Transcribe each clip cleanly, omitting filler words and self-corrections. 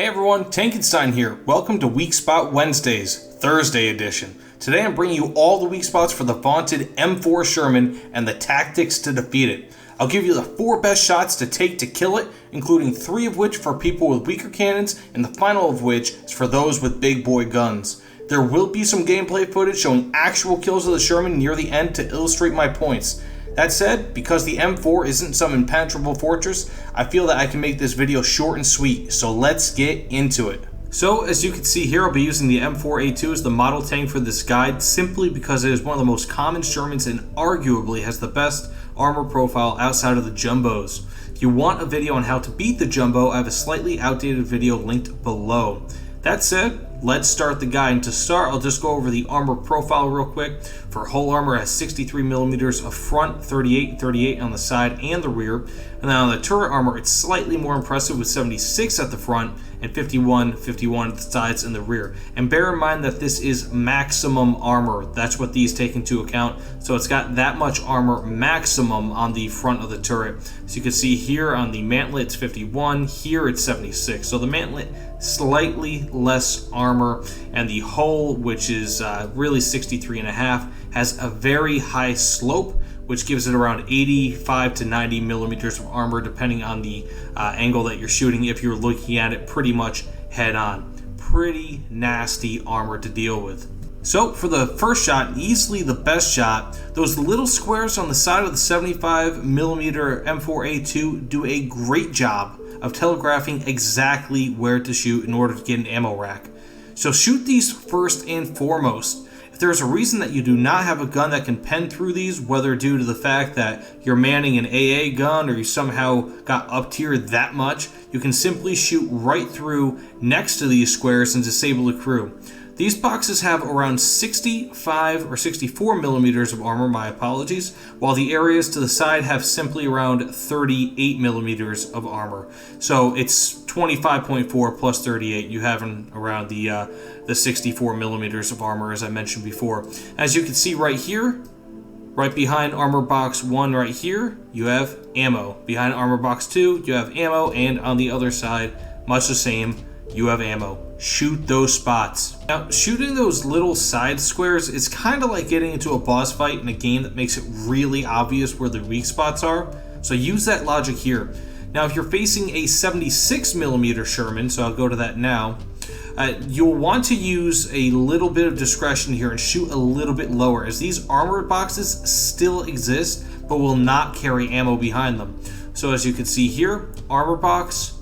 Hey everyone, Tankenstein here. Welcome to Weak Spot Wednesdays, Thursday edition. Today I'm bringing you all the weak spots for the vaunted M4 Sherman and the tactics to defeat it. I'll give you the 4 best shots to take to kill it, including 3 of which for people with weaker cannons, and the final of which is for those with big boy guns. There will be some gameplay footage showing actual kills of the Sherman near the end to illustrate my points. That said, because the M4 isn't some impenetrable fortress, I feel that I can make this video short and sweet, so let's get into it. So, as you can see here, I'll be using the M4A2 as the model tank for this guide, simply because it is one of the most common Shermans and arguably has the best armor profile outside of the jumbos. If you want a video on how to beat the jumbo, I have a slightly outdated video linked below. That said, let's start the guide, and to start I'll just go over the armor profile real quick. For hull armor, it has 63mm of front, 38 on the side and the rear, and then on the turret armor it's slightly more impressive with 76 at the front and 51 at the sides and the rear. And bear in mind that this is maximum armor, that's what these take into account, so it's got that much armor maximum on the front of the turret. So you can see here on the Mantlet it's 51, here it's 76, so the Mantlet slightly less armor, and the hull, which is really 63.5, has a very high slope, which gives it around 85 to 90mm of armor depending on the angle that you're shooting, if you're looking at it pretty much head on. Pretty nasty armor to deal with. So for the first shot, easily the best shot, those little squares on the side of the 75mm M4A2 do a great job of telegraphing exactly where to shoot in order to get an ammo rack. So shoot these first and foremost. If there's a reason that you do not have a gun that can pen through these, whether due to the fact that you're manning an AA gun or you somehow got up tiered that much, you can simply shoot right through next to these squares and disable the crew. These boxes have around 65 or 64mm of armor, my apologies, while the areas to the side have simply around 38mm of armor. So it's 25.4 plus 38, you have around the 64mm of armor, as I mentioned before. As you can see right here, right behind armor box 1 right here, you have ammo. Behind armor box 2, you have ammo, and on the other side, much the same, you have ammo. Shoot those spots. Now, shooting those little side squares is kind of like getting into a boss fight in a game that makes it really obvious where the weak spots are, so use that logic here. Now, if you're facing a 76mm Sherman, so I'll go to that now, you'll want to use a little bit of discretion here and shoot a little bit lower, as these armored boxes still exist but will not carry ammo behind them. So as you can see here, armor box,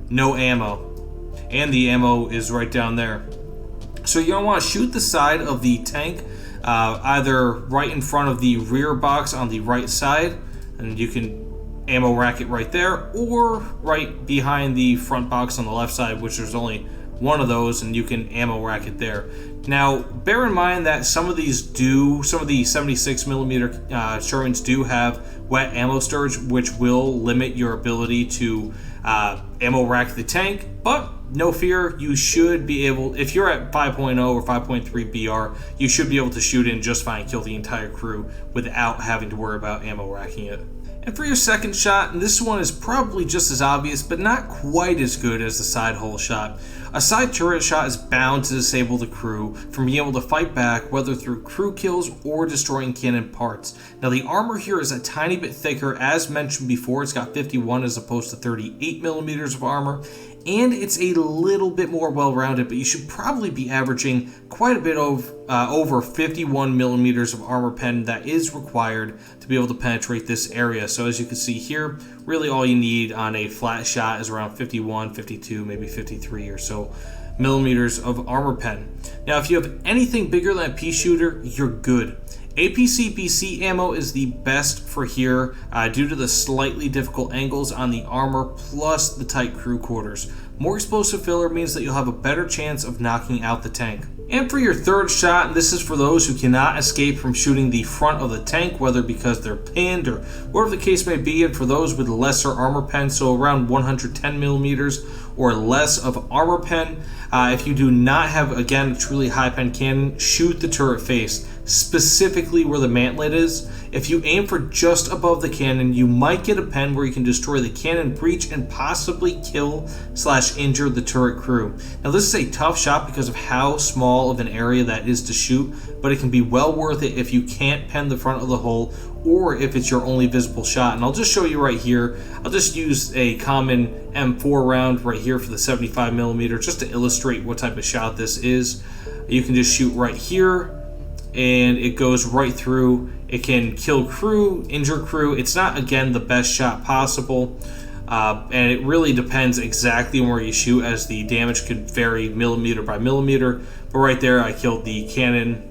no ammo. And the ammo is right down there. So you're going to want to shoot the side of the tank, either right in front of the rear box on the right side, and you can ammo rack it right there, or right behind the front box on the left side, which there's only one of those, and you can ammo rack it there. Now, bear in mind that some of the 76mm Shermans do have wet ammo storage, which will limit your ability to ammo rack the tank, but no fear, you should be able, if you're at 5.0 or 5.3 BR, you should be able to shoot in just fine and kill the entire crew without having to worry about ammo racking it. And for your second shot, and this one is probably just as obvious, but not quite as good as the side hull shot. A side turret shot is bound to disable the crew from being able to fight back, whether through crew kills or destroying cannon parts. Now the armor here is a tiny bit thicker, as mentioned before, it's got 51 as opposed to 38mm of armor, and it's a little bit more well-rounded, but you should probably be averaging quite a bit of over 51mm of armor pen that is required to be able to penetrate this area. So as you can see here, really all you need on a flat shot is around 51, 52, maybe 53 or so millimeters of armor pen. Now if you have anything bigger than a pea shooter, you're good. APC-BC ammo is the best for here due to the slightly difficult angles on the armor plus the tight crew quarters. More explosive filler means that you'll have a better chance of knocking out the tank. And for your third shot, and this is for those who cannot escape from shooting the front of the tank, whether because they're pinned or whatever the case may be, and for those with lesser armor pen, so around 110mm, or less of armor pen. If you do not have, again, a truly high pen cannon, shoot the turret face, specifically where the mantlet is. If you aim for just above the cannon, you might get a pen where you can destroy the cannon breach and possibly kill/injure the turret crew. Now this is a tough shot because of how small of an area that is to shoot, but it can be well worth it if you can't pen the front of the hull or if it's your only visible shot. And I'll just show you right here. I'll just use a common M4 round right here for the 75mm just to illustrate what type of shot this is. You can just shoot right here and it goes right through. It can kill crew, injure crew. It's not, again, the best shot possible. And it really depends exactly where you shoot, as the damage could vary millimeter by millimeter. But right there, I killed the cannon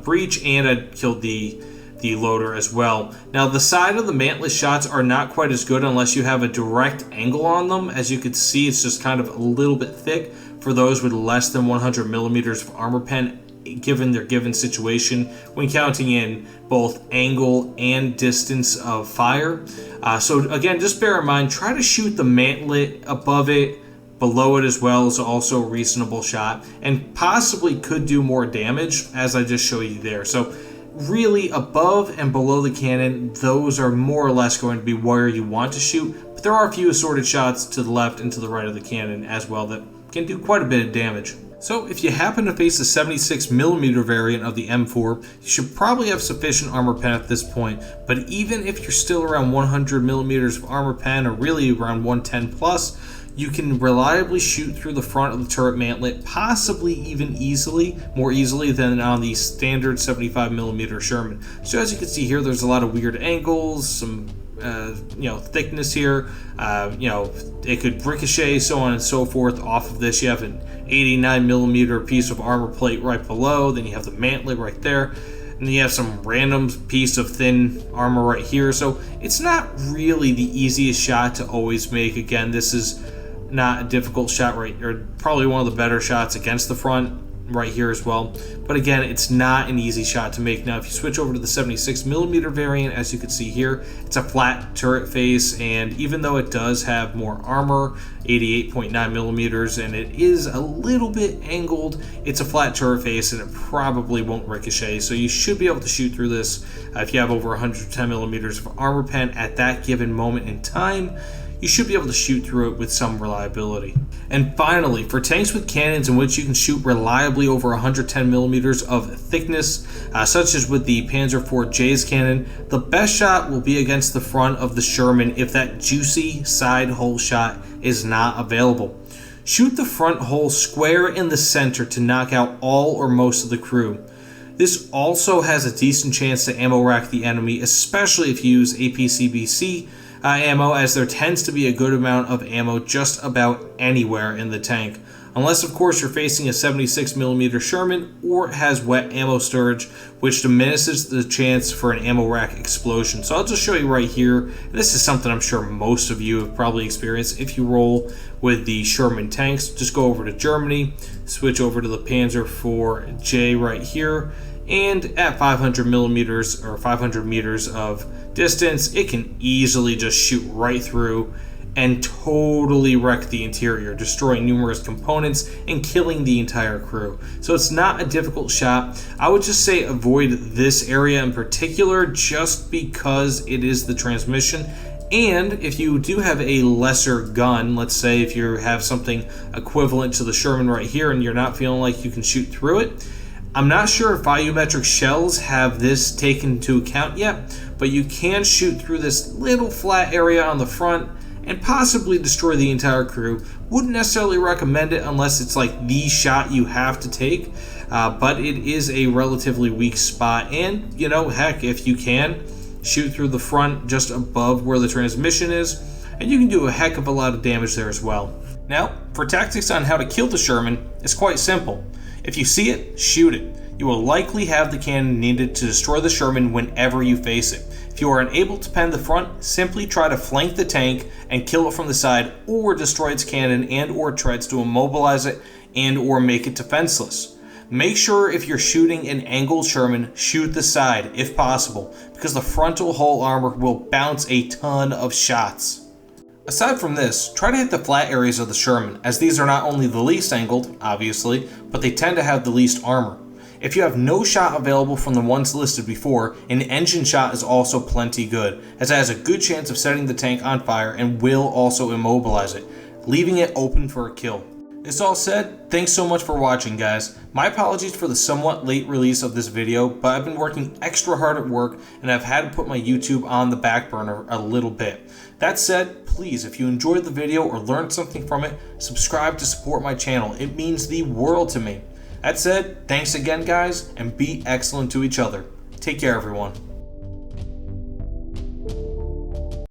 breach, and I killed the loader as well. Now, the side of the mantlet shots are not quite as good unless you have a direct angle on them. As you can see, it's just kind of a little bit thick for those with less than 100mm of armor pen, given their given situation, when counting in both angle and distance of fire. So again, just bear in mind, try to shoot the mantlet above it, below it as well is also a reasonable shot, and possibly could do more damage, as I just showed you there. So really, above and below the cannon, those are more or less going to be where you want to shoot, but there are a few assorted shots to the left and to the right of the cannon as well that can do quite a bit of damage. So if you happen to face the 76mm variant of the M4, you should probably have sufficient armor pen at this point, but even if you're still around 100mm of armor pen, or really around 110 plus, you can reliably shoot through the front of the turret mantlet, possibly even more easily than on the standard 75mm Sherman. So as you can see here, there's a lot of weird angles, some thickness here. It could ricochet, so on and so forth off of this. You have an 89mm piece of armor plate right below, then you have the mantlet right there, and then you have some random piece of thin armor right here. So it's not really the easiest shot to always make. Again, this is not a difficult shot, right, or probably one of the better shots against the front right here as well. But again, it's not an easy shot to make. Now, if you switch over to the 76mm variant, as you can see here, it's a flat turret face, and even though it does have more armor, 88.9mm, and it is a little bit angled, it's a flat turret face and it probably won't ricochet. So you should be able to shoot through this if you have over 110mm of armor pen at that given moment in time. You should be able to shoot through it with some reliability. And finally, for tanks with cannons in which you can shoot reliably over 110mm of thickness, such as with the Panzer IV J's cannon, the best shot will be against the front of the Sherman if that juicy side hole shot is not available. Shoot the front hole square in the center to knock out all or most of the crew. This also has a decent chance to ammo rack the enemy, especially if you use APCBC ammo, as there tends to be a good amount of ammo just about anywhere in the tank. Unless, of course, you're facing a 76mm Sherman or it has wet ammo storage, which diminishes the chance for an ammo rack explosion. So I'll just show you right here. This is something I'm sure most of you have probably experienced if you roll with the Sherman tanks. Just go over to Germany, switch over to the Panzer IV J right here, and at 500mm or 500 meters of distance, it can easily just shoot right through and totally wreck the interior, destroying numerous components and killing the entire crew. So it's not a difficult shot. I would just say avoid this area in particular, just because it is the transmission. And if you do have a lesser gun, let's say if you have something equivalent to the Sherman right here and you're not feeling like you can shoot through it, I'm not sure if volumetric shells have this taken into account yet, but you can shoot through this little flat area on the front and possibly destroy the entire crew. Wouldn't necessarily recommend it unless it's like the shot you have to take, but it is a relatively weak spot. And, heck, if you can, shoot through the front just above where the transmission is, and you can do a heck of a lot of damage there as well. Now, for tactics on how to kill the Sherman, it's quite simple. If you see it, shoot it. You will likely have the cannon needed to destroy the Sherman whenever you face it. If you are unable to pen the front, simply try to flank the tank and kill it from the side, or destroy its cannon and or treads to immobilize it and or make it defenseless. Make sure if you're shooting an angled Sherman, shoot the side if possible, because the frontal hull armor will bounce a ton of shots. Aside from this, try to hit the flat areas of the Sherman, as these are not only the least angled, obviously, but they tend to have the least armor. If you have no shot available from the ones listed before, an engine shot is also plenty good, as it has a good chance of setting the tank on fire and will also immobilize it, leaving it open for a kill. This all said, thanks so much for watching, guys. My apologies for the somewhat late release of this video, but I've been working extra hard at work and I've had to put my YouTube on the back burner a little bit. That said, please, if you enjoyed the video or learned something from it, subscribe to support my channel. It means the world to me. That said, thanks again, guys, and be excellent to each other. Take care, everyone.